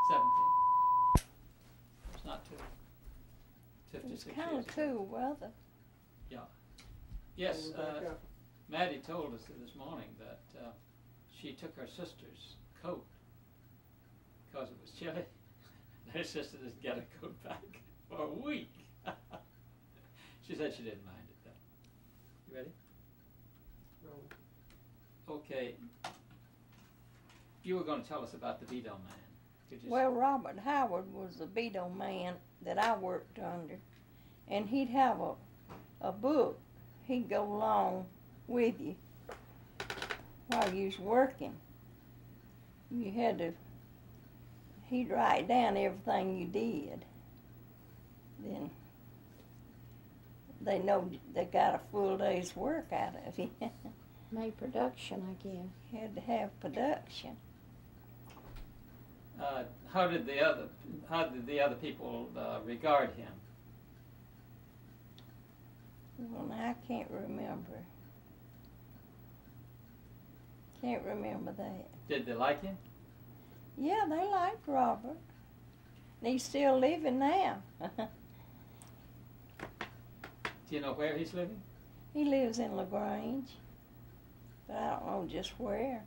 17. It's not too. 56 It's kind years of ago. cool weather. Yeah. Yes, Maddie told us this morning that she took her sister's coat because it was chilly. Her sister didn't get a coat back for a week. She said she didn't mind it then. You ready? Okay. You were going to tell us about the Beto man. Could you Well, Robert Howard was the Beto man that I worked under, and he'd have a book. He'd go along with you while you was working. You had to. He'd write down everything you did. Then they know they got a full day's work out of you. Made production, I guess. Had to have production. how did the other people regard him? Well, I can't remember. Can't remember that. Did they like him? Yeah, they liked Robert. And he's still living now. Do you know where he's living? He lives in LaGrange, but I don't know just where.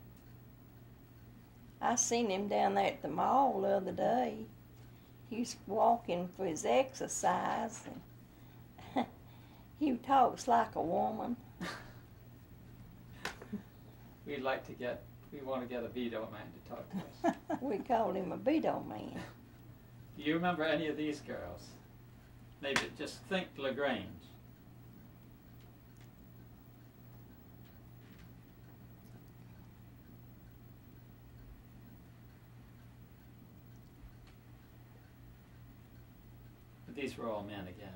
I seen him down there at the mall the other day. He was walking for his exercise, and he talks like a woman. We want to get a Beto man to talk to us. We called him a Beto man. Do you remember any of these girls? Maybe just think LaGrange. But these were all men again.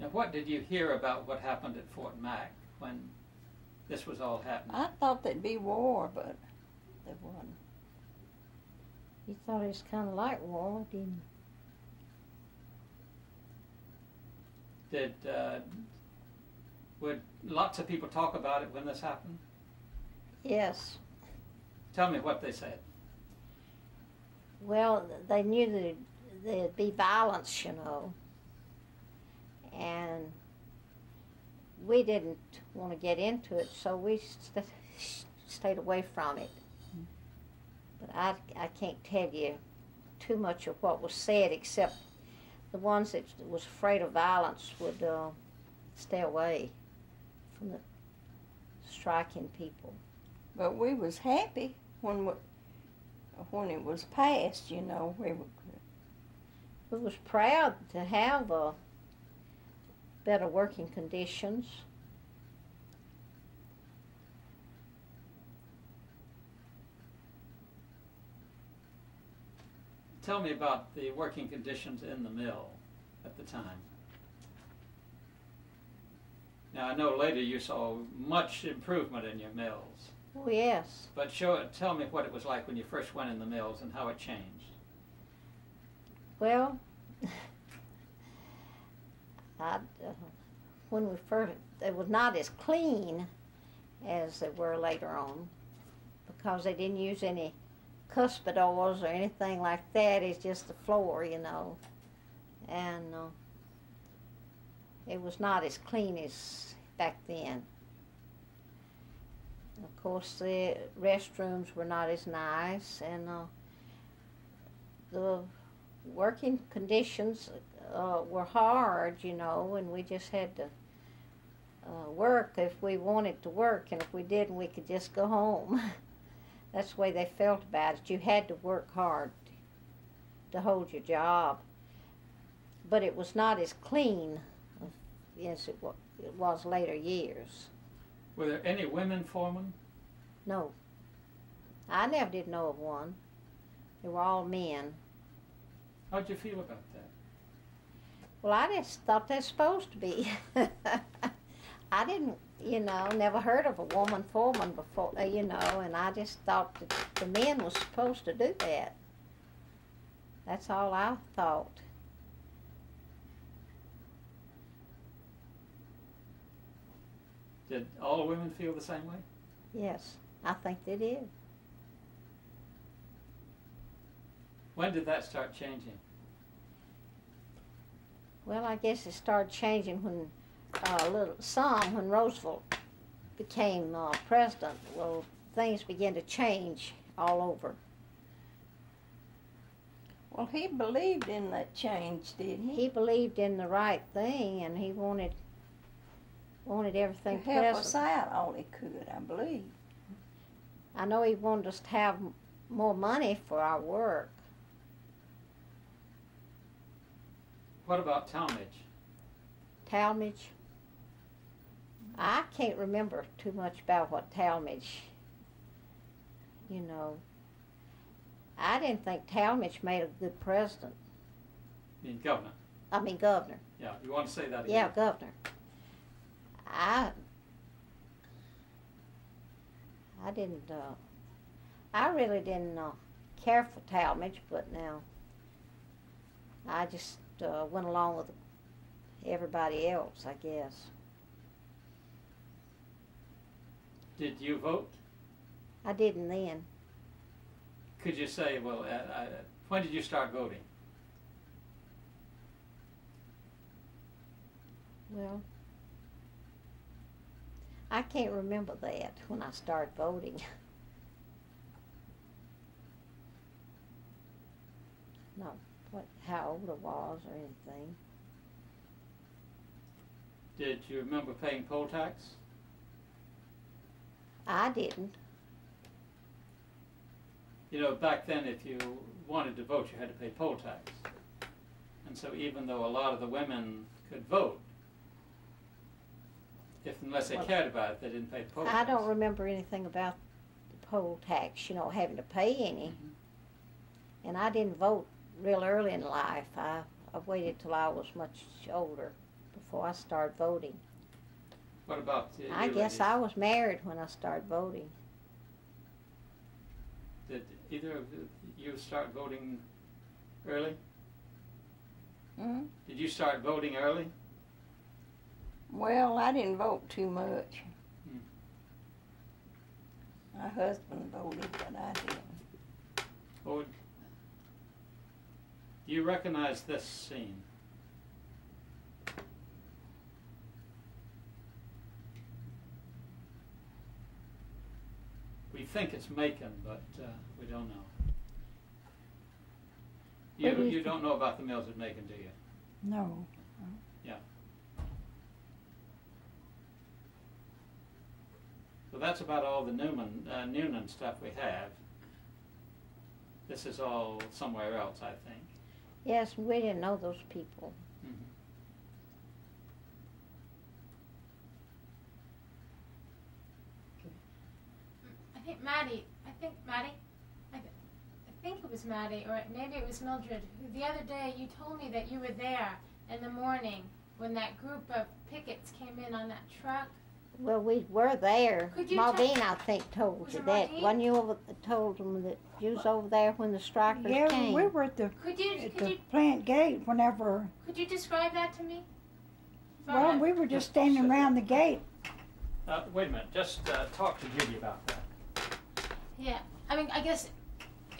Now, what did you hear about what happened at Fort Mac when this was all happening? I thought there'd be war, but there wasn't. You thought it was kind of like war, didn't you? Would lots of people talk about it when this happened? Yes. Tell me what they said. Well, they knew that there'd be violence, you know. And we didn't want to get into it, so we stayed away from it. But I can't tell you too much of what was said, except the ones that was afraid of violence would stay away from the striking people. But we was happy when it was passed, you know. We was proud to have better working conditions. Tell me about the working conditions in the mill at the time. Now, I know later you saw much improvement in your mills. Oh, yes. But tell me what it was like when you first went in the mills and how it changed. Well, when we first, it was not as clean as they were later on, because they didn't use any cuspidors or anything like that. It's just the floor, you know. And it was not as clean as back then. Of course, the restrooms were not as nice, and the working conditions were hard, you know, and we just had to work if we wanted to work, and if we didn't, we could just go home. That's the way they felt about it. You had to work hard to hold your job, but it was not as clean as it was later years. Were there any women foremen? No. I never did know of one. They were all men. How'd you feel about that? Well, I just thought they're supposed to be. I didn't, you know, never heard of a woman foreman before, you know, and I just thought that the men was supposed to do that. That's all I thought. Did all women feel the same way? Yes, I think they did. When did that start changing? Well, I guess it started changing when when Roosevelt became president. Well, things began to change all over. Well, he believed in that change, didn't he? He believed in the right thing, and he wanted everything to help present. us out all he could, I believe. I know he wanted us to have more money for our work. What about Talmadge? Talmadge? I can't remember too much about what Talmadge, you know. I didn't think Talmadge made a good president. You mean governor? I mean governor. Yeah, you want to say that again? Yeah, governor. I really didn't care for Talmadge, but now I just went along with everybody else, I guess. Did you vote? I didn't then. Could you say, well, when did you start voting? Well, I can't remember that when I started voting. No, how old I was or anything. Did you remember paying poll tax? I didn't. You know, back then, if you wanted to vote, you had to pay poll tax. And so even though a lot of the women could vote, unless they cared about it, they didn't pay the poll tax. I don't remember anything about the poll tax, you know, having to pay any. Mm-hmm. And I didn't vote real early in life. I waited till I was much older before I started voting. What about you I guess ladies? I was married when I started voting. Did either of you start voting early? Hmm? Did you start voting early? Well, I didn't vote too much. Hmm. My husband voted, but I didn't. Oh, do you recognize this scene? We think it's Macon, but we don't know. You don't know about the mills at Macon, do you? No. Yeah. So that's about all the Noonan stuff we have. This is all somewhere else, I think. Yes, we didn't know those people. Mm-hmm. I think Maddie, I think it was Maddie, or maybe it was Mildred, who the other day you told me that you were there in the morning when that group of pickets came in on that truck. Well, we were there. Could you Maurine, I think, told Was you it that. Maurine? When you told them that you was over there when the strikers came. Yeah, we were at the plant gate whenever. Could you describe that to me? Well, we were just standing around the gate. Wait a minute, just talk to Judy about that. Yeah, I mean, I guess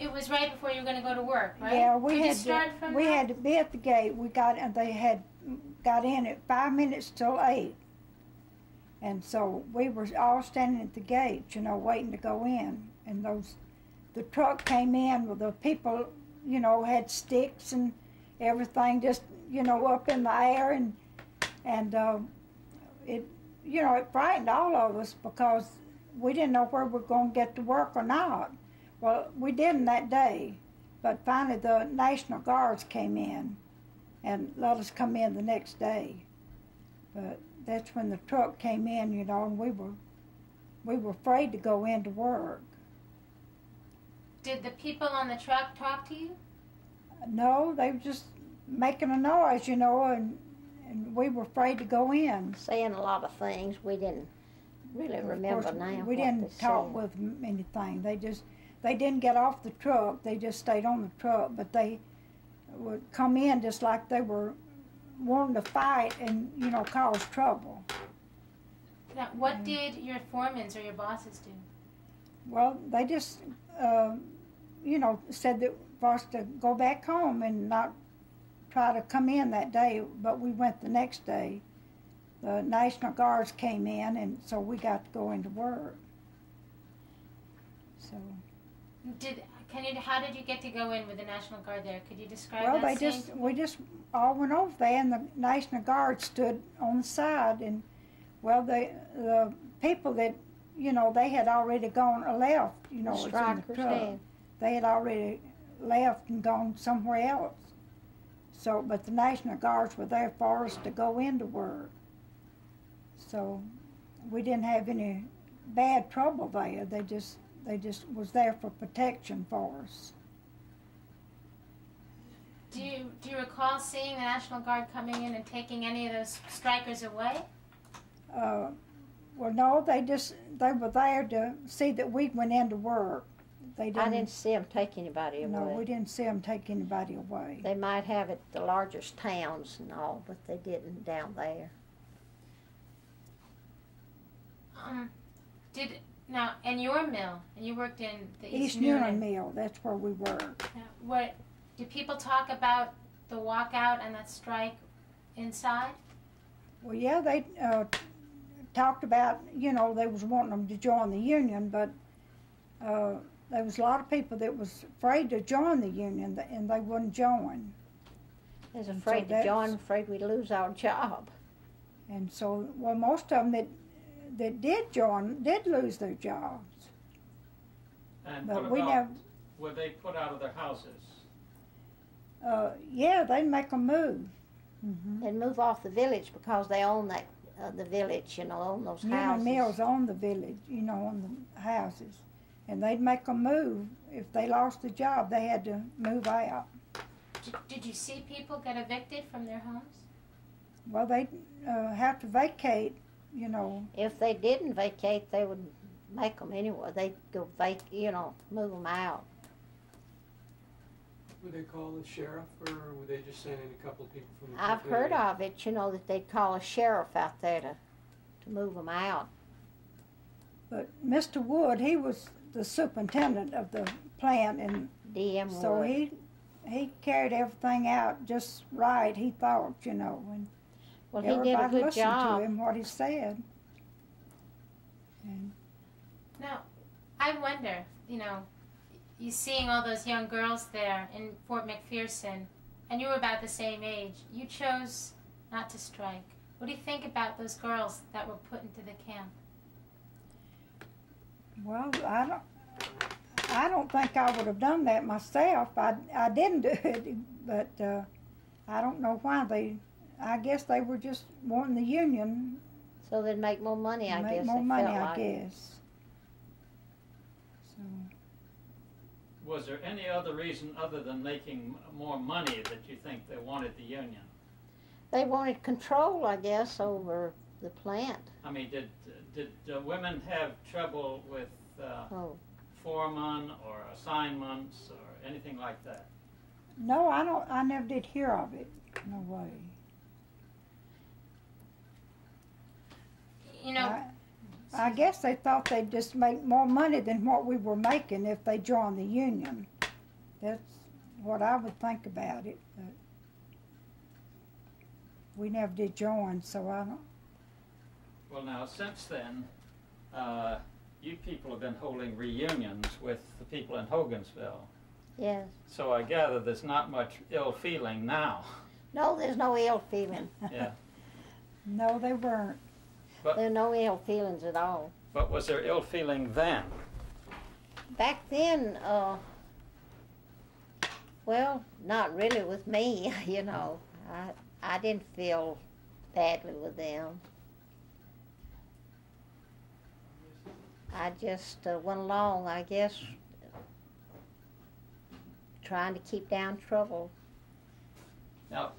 it was right before you were going to go to work, right? Yeah, we had to be at the gate. They had got in at 5 minutes till 8. And so we were all standing at the gate, you know, waiting to go in. And the truck came in with the people, you know, had sticks and everything just, you know, up in the air. And it, you know, it frightened all of us because we didn't know where we were going to get to work or not. Well, we didn't that day. But finally the National Guards came in and let us come in the next day. But that's when the truck came in, you know, and we were afraid to go into work. Did the people on the truck talk to you? No, they were just making a noise, you know, and we were afraid to go in. Saying a lot of things we didn't really remember now. We didn't talk with them anything. They didn't get off the truck. They just stayed on the truck, but they would come in just like they were wanting to fight and, you know, cause trouble. Now, what did your foremans or your bosses do? Well, they just, said that for us to go back home and not try to come in that day, but we went the next day. The National Guards came in, and so we got to go into work. So. How did you get to go in with the National Guard there? Could you describe Well, that scene? we just all went over there, and the National Guard stood on the side, and well, the people that they had already gone or left. It was in the truck. They had already left and gone somewhere else. So, but the National Guards were there for us to go into work. So, we didn't have any bad trouble there. They just was there for protection for us. Do you recall seeing the National Guard coming in and taking any of those strikers away? Well, no, they were there to see that we went into work. I didn't see them take anybody away. No, we didn't see them take anybody away. They might have at the largest towns and all, but they didn't down there. Now, in your mill, and you worked in the East Newnan Mill, that's where we worked. Did people talk about the walkout and that strike inside? Well, yeah, they talked about, they was wanting them to join the union, but there was a lot of people that was afraid to join the union, and they wouldn't join. They was afraid to join, afraid we'd lose our job. And so, well, most of them that did join did lose their jobs. And but what about, were they put out of their houses? Yeah, they'd make them move. Mm-hmm. They'd move off the village because they own the village, own those houses. Newnan Mills owned the village, on the houses. And they'd make them move. If they lost the job, they had to move out. Did you see people get evicted from their homes? Well, they'd have to vacate, If they didn't vacate, they would make them anyway. They'd go move them out. Would they call the sheriff, or would they just send in a couple of people from the I've heard of it, that they'd call a sheriff out there to move them out. But Mr. Wood, he was the superintendent of the plant, and D.M. so Wood. he carried everything out just right, he thought, and well, he did a good listened job. to him, what he said. And now, I wonder, you seeing all those young girls there in Fort McPherson, and you were about the same age. You chose not to strike. What do you think about those girls that were put into the camp? Well, I don't think I would have done that myself. I didn't do it, but I don't know why I guess they were just wanting the union. So they'd make more money, I guess. Make more money, I guess. So. Was there any other reason other than making more money that you think they wanted the union? They wanted control, I guess, over the plant. I mean, did women have trouble with foreman or assignments or anything like that? No, I never did hear of it. No way. I guess they thought they'd just make more money than what we were making if they joined the union. That's what I would think about it. But we never did join, so I don't. Well, now, since then, you people have been holding reunions with the people in Hogansville. Yes. So I gather there's not much ill feeling now. No, there's no ill feeling. Yeah. No, they weren't. There are no ill feelings at all. But was there ill feeling then? Back then, well, not really with me, I didn't feel badly with them. I just went along, I guess, trying to keep down trouble. Now,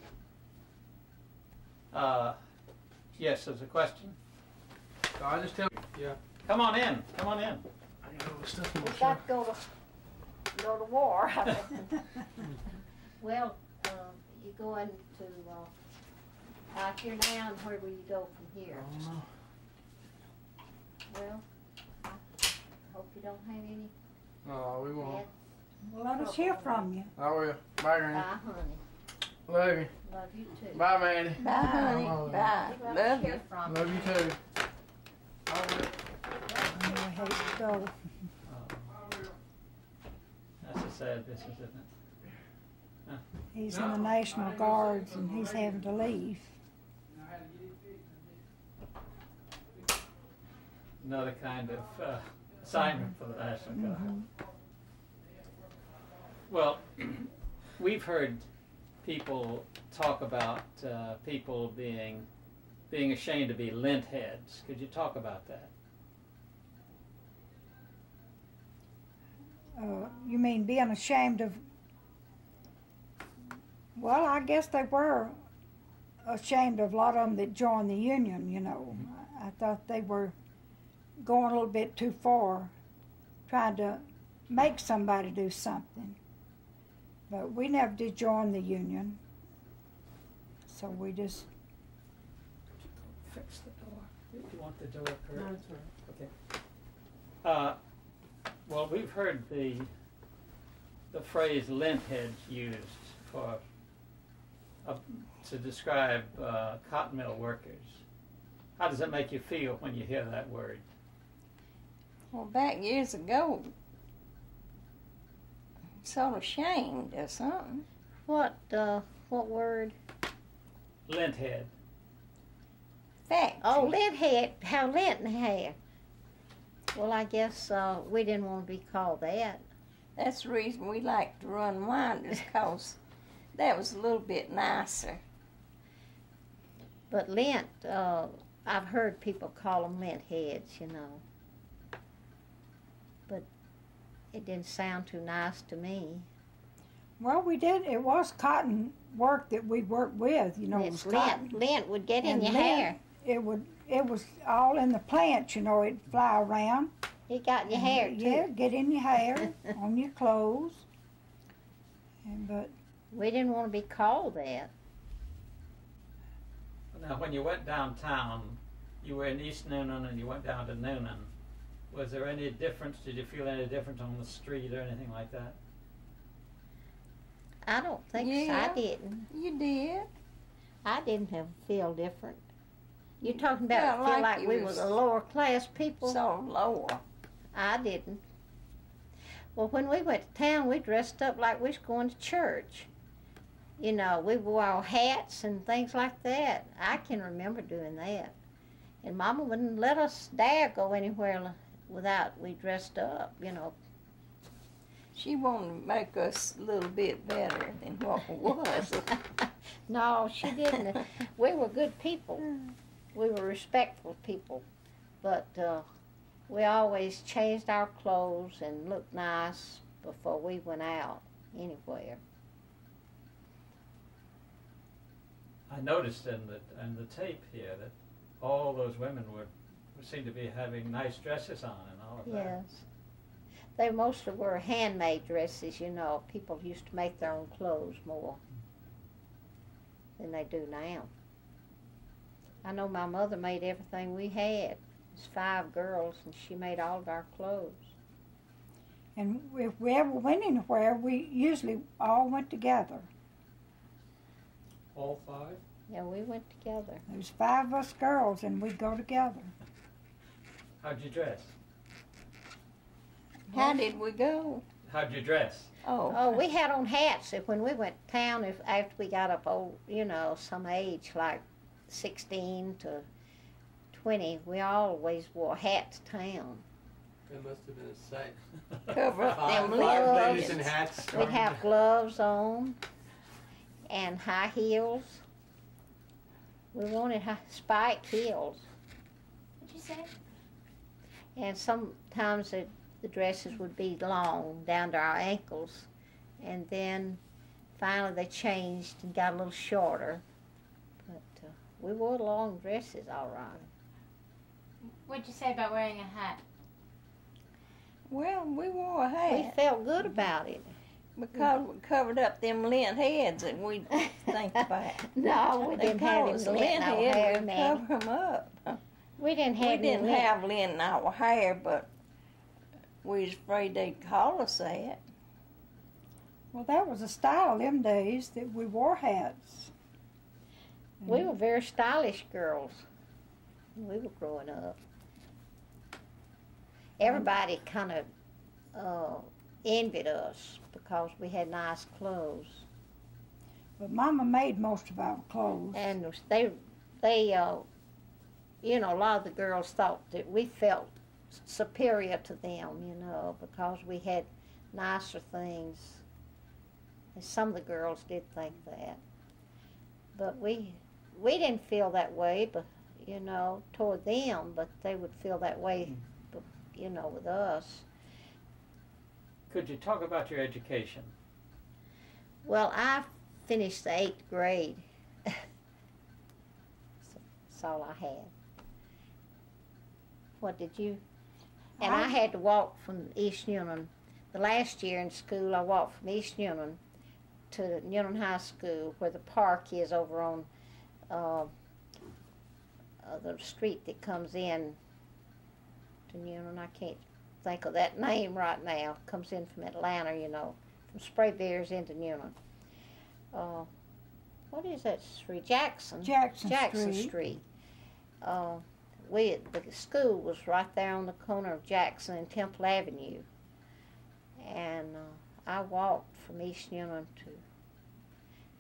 yes, there's a question. So I just tell you, yeah. Come on in. Come on in. I got all the stuff in my We've truck. got to go to war. Well, you go into out here now, and where will you go from here? I don't know. Well, I hope you don't have any No, we won't. bad. Well, let us hear from you. I will. Bye, Granny. Bye, honey. Love you. Love you too. Bye, Maddie. Bye, honey. Oh, Bye. We'd love Love to hear you. from Love you too. I hate to go. That's a sad business, isn't it? He's in the National Guards and he's having to leave. Another kind of assignment for the National Guard. Well, we've heard people talk about people being ashamed to be lint heads. Could you talk about that? You mean being ashamed of? Well, I guess they were ashamed of a lot of them that joined the union, you know. I thought they were going a little bit too far, trying to make somebody do something. But we never did join the union, so we just... Fix the door. Do you want the door curved? No, it's all right. Okay. Well, we've heard the phrase lint heads used for to describe cotton mill workers. How does it make you feel when you hear that word? Well, back years ago, sort of shamed or something. What word? Lint head. Fact. Oh, lint head. How lint hair. Well, I guess we didn't want to be called that. That's the reason we like to run winders, because that was a little bit nicer. But lint, I've heard people call them lint heads, you know. But it didn't sound too nice to me. Well, we did. It was cotton work that we worked with, you know. It was It's cotton. lint. Lint would get in And your lint, hair. It was all in the plant, you know. It'd fly around. It got in your hair, too. Yeah, get in your hair, on your clothes. But We didn't want to be called that. Now, when you went downtown, you were in East Noonan and you went down to Noonan. Was there any difference? Did you feel any difference on the street or anything like that? I don't think so. Yeah. I didn't. You did. I didn't have feel different. You're talking about Well, feel like like you we was was a lower class people? Sort of lower. I didn't. Well, when we went to town, we dressed up like we was going to church. You know, we wore our hats and things like that. I can remember doing that. And Mama wouldn't let us dare go anywhere without we dressed up, you know. She wanted to make us a little bit better than what we was. No, she didn't. We were good people. We were respectful people. But we always changed our clothes and looked nice before we went out anywhere. I noticed in the tape here that all those women seemed to be having nice dresses on and all of that. Yes. They mostly were handmade dresses, you know. People used to make their own clothes more than they do now. I know my mother made everything we had. There's 5 girls, and she made all of our clothes. and if we ever went anywhere, we usually all went together. All 5? Yeah, we went together. There's 5 of us girls, and we'd go together. How'd you dress? How did we go? How'd you dress? Oh, we had on hats when we went to town. After we got up old, you know, some age, like 16 to 20, we always wore hats to town. That must have been a sight. Cover up them Five Ladies in lips. hats. We'd have gloves on and high heels. We wanted spiked heels. What'd you say? And sometimes the dresses would be long, down to our ankles. And then finally they changed and got a little shorter. But we wore long dresses all right. What'd you say about wearing a hat? Well, we wore a We hat felt good about it. because we covered up them lint heads that we think about. No, we They didn't have call any us lint lint no head, hair, we man. cover them up. We didn't We have didn't any lint. have lint in our hair, but we was afraid they'd call us that. Well, that was a style them days that we wore hats. We were very stylish girls when we were growing up. Everybody kind of envied us because we had nice clothes. But Mama made most of our clothes. And they you know, a lot of the girls thought that we felt superior to them, you know, because we had nicer things. And some of the girls did think that. But we didn't feel that way, but, you know, toward them, but they would feel that way, you know, with us. Could you talk about your education? Well, I finished the 8th grade. That's all I had. What did you? And I had to walk from East Union. The last year in school, I walked from East Union to Union High School, where the park is over on the street that comes in to Union. I can't think of that name right now. Comes in from Atlanta, you know, from Sprayberry's into Union. What is that street? Jackson Street. The school was right there on the corner of Jackson and Temple Avenue, and I walked from East Union to,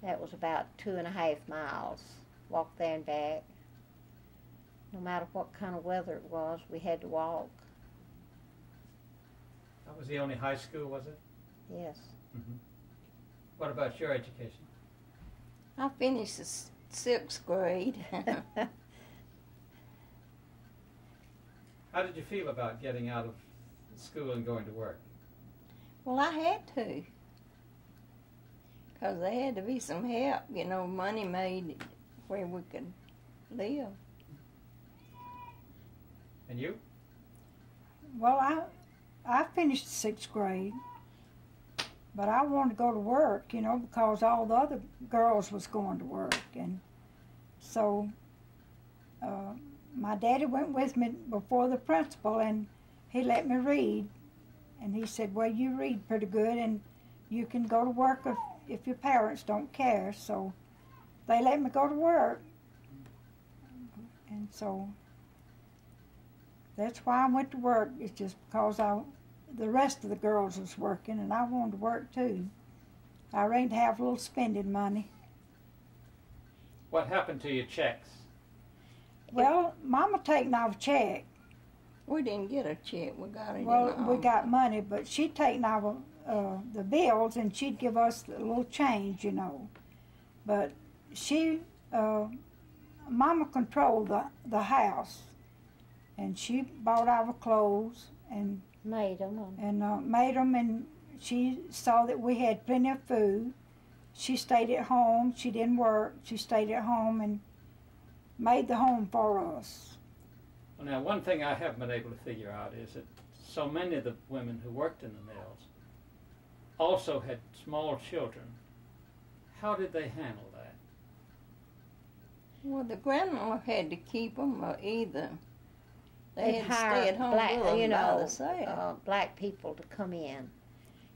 that was about 2.5 miles. Walked there and back. No matter what kind of weather it was, we had to walk. That was the only high school, was it? Yes. Mm-hmm. What about your education? I finished the 6th grade. How did you feel about getting out of school and going to work? Well, I had to. Because there had to be some help, you know, money made where we could live. And you? Well, I finished the 6th grade, but I wanted to go to work, you know, because all the other girls was going to work. And so my daddy went with me before the principal, and he let me read. And he said, well, you read pretty good, and you can go to work if your parents don't care. So they let me go to work. And so that's why I went to work. It's just because the rest of the girls was working, and I wanted to work too. I arranged to have a little spending money. What happened to your checks? Well, Mama taken off a check. We didn't get a check. We got it. Well, we got money, but she'd taken off the bills, and she'd give us a little change, you know. But Mama controlled the house, and she bought our clothes and Made them. made them, and she saw that we had plenty of food. She stayed at home. She didn't work. She stayed at home and made the home for us. Well, now, one thing I haven't been able to figure out is that so many of the women who worked in the mills also had small children. How did they handle that? Well, the grandmother had to keep them, or either they had to hired stay at home black, with them you by know, themselves. black people to come in,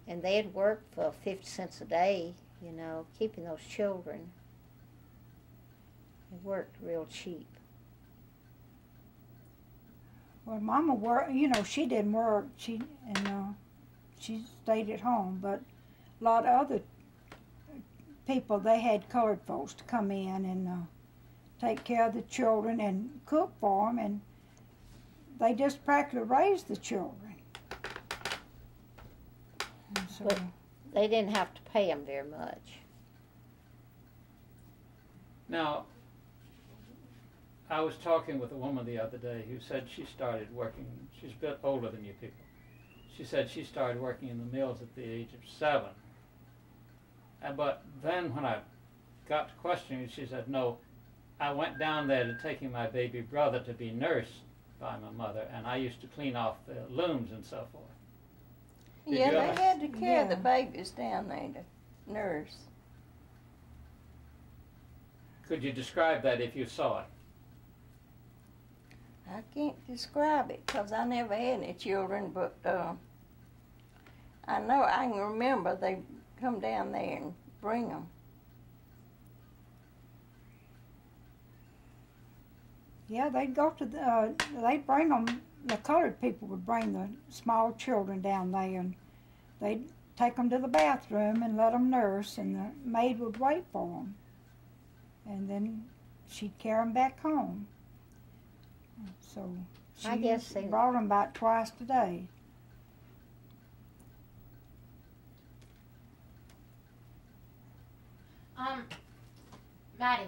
and they'd work for 50 cents a day, you know, keeping those children. They worked real cheap. Well, Mama worked, you know, she didn't work. She stayed at home, but a lot of other people, they had colored folks to come in and take care of the children and cook for them, and they just practically raised the children. And so, But they didn't have to pay them very much. Now, I was talking with a woman the other day who said she started working, she's a bit older than you people. She said she started working in the mills at the age of 7. But then when I got to questioning, she said, no, I went down there to taking my baby brother to be nursed by my mother, and I used to clean off the looms and so forth. Did Yeah, you they ever- had to carry the Yeah. babies down there to nurse. Could you describe that if you saw it? I can't describe it because I never had any children, but I know I can remember they come down there and bring them. Yeah, they'd go to the, they'd bring them, the colored people would bring the small children down there, and they'd take them to the bathroom and let them nurse, and the maid would wait for them. And then she'd carry them back home. So I guess they brought them about twice a day. Maddie,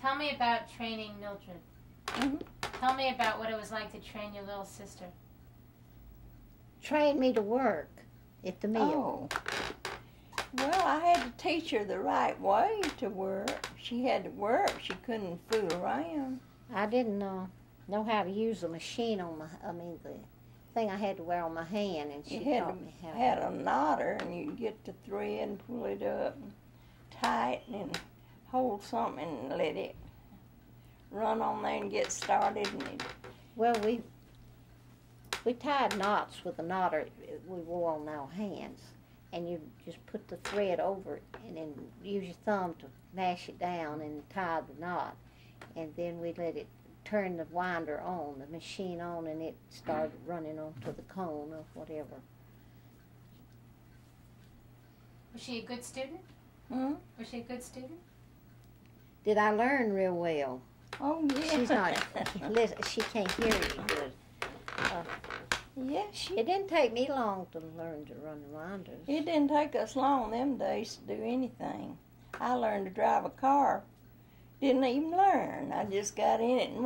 tell me about training Mildred. Mm-hmm. Tell me about what it was like to train your little sister. trained me to work at the mill. Oh. Well, I had to teach her the right way to work. She had to work. She couldn't fool around. I didn't know how to use the machine on the thing I had to wear on my hand, and she taught me how. Had a knotter, and you get the thread and pull it up and tighten and hold something and let it run on there and get started. And Well, we tied knots with a knotter we wore on our hands, and you just put the thread over it and then use your thumb to mash it down and tie the knot, and then we let it turn the winder on, the machine on, and it started running onto the cone or whatever. Was she a good student? Hmm? Was she a good student? Did I learn real well? Oh, yeah. She's not, she can't hear you good. Yeah, It didn't take me long to learn to run the winders. It didn't take us long them days to do anything. I learned to drive a car. Didn't even learn. I just got in it and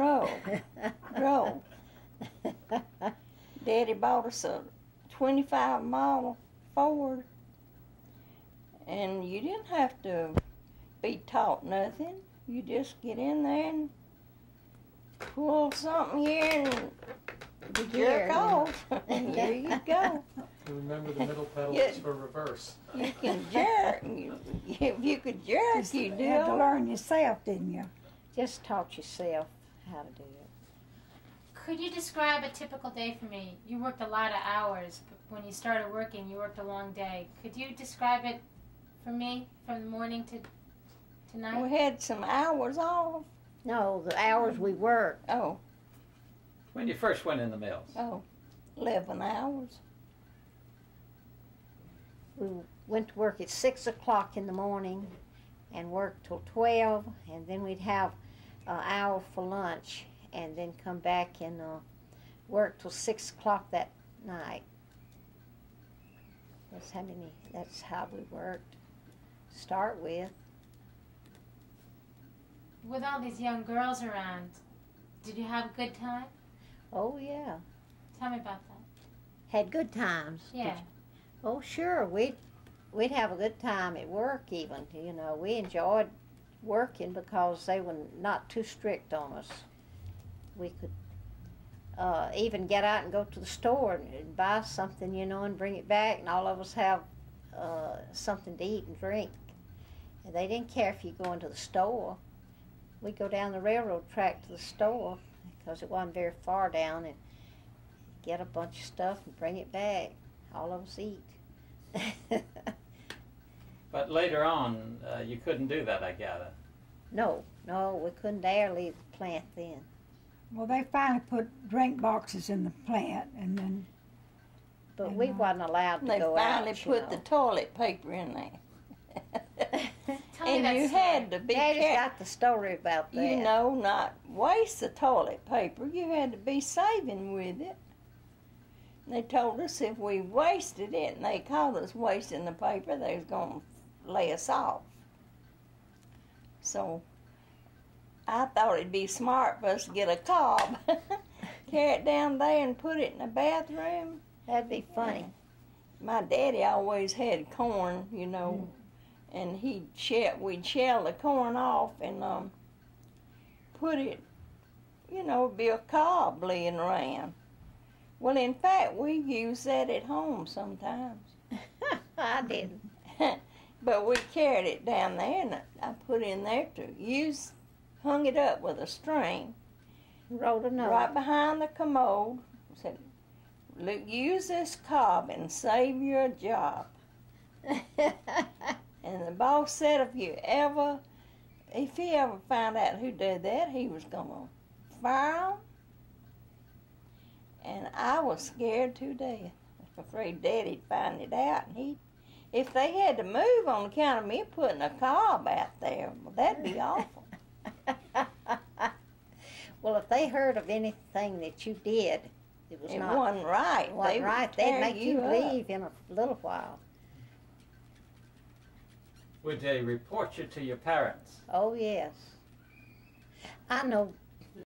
drove. Daddy bought us a 25-mile Ford. And you didn't have to be taught nothing. You just get in there and pull something here and jerk off. And there you go. Remember the middle pedal Yeah. is for reverse. You can jerk. If you could jerk, you do. You had to learn yourself, didn't you? Just taught yourself how to do it. Could you describe a typical day for me? You worked a lot of hours, but when you started working, you worked a long day. Could you describe it for me from the morning to night? We had some hours off. No, the hours we worked. Oh, When you first went in the mills. 11 hours. We went to work at 6 o'clock in the morning and worked till 12, and then we'd have an hour for lunch, and then come back and work till 6 o'clock that night. That's how we worked to start with. With all these young girls around, did you have a good time? Oh, yeah. Tell me about that. Had good times. Yeah. Oh, sure. We'd have a good time at work even. You know, we enjoyed working because they were not too strict on us. We could even get out and go to the store and buy something, you know, and bring it back, and all of us have something to eat and drink. And they didn't care if you go into the store. We'd go down the railroad track to the store because it wasn't very far down, and get a bunch of stuff and bring it back. All of us eat. But later on, you couldn't do that, I gather. No, we couldn't dare leave the plant then. Well, they finally put drink boxes in the plant, and then But we wasn't allowed to They go finally out, put the toilet paper in there. Tell me And that you story. had to be Daddy's careful. got the story about that. You know, not waste the toilet paper. You had to be saving with it. They told us if we wasted it and they caught us wasting the paper, they was going to lay us off. So I thought it'd be smart for us to get a cob, carry it down there and put it in the bathroom. That'd be funny. My daddy always had corn, you know, and we'd shell the corn off and put it, you know, be a cob laying around. Well, in fact, we use that at home sometimes. I didn't. But we carried it down there, and I put in there hung it up with a string, Wrote a note. right behind the commode. Said, "Look, use this cob and save you a job." And the boss said if he ever found out who did that, he was going to fire him. And I was scared to death. Afraid Daddy'd find it out. And if they had to move on account of me putting a cob out there, well, that'd be awful. Well, if they heard of anything that you did, it It wasn't right. Wasn't right. They'd make you up. leave in a little while. Would they report you to your parents? Oh yes. I know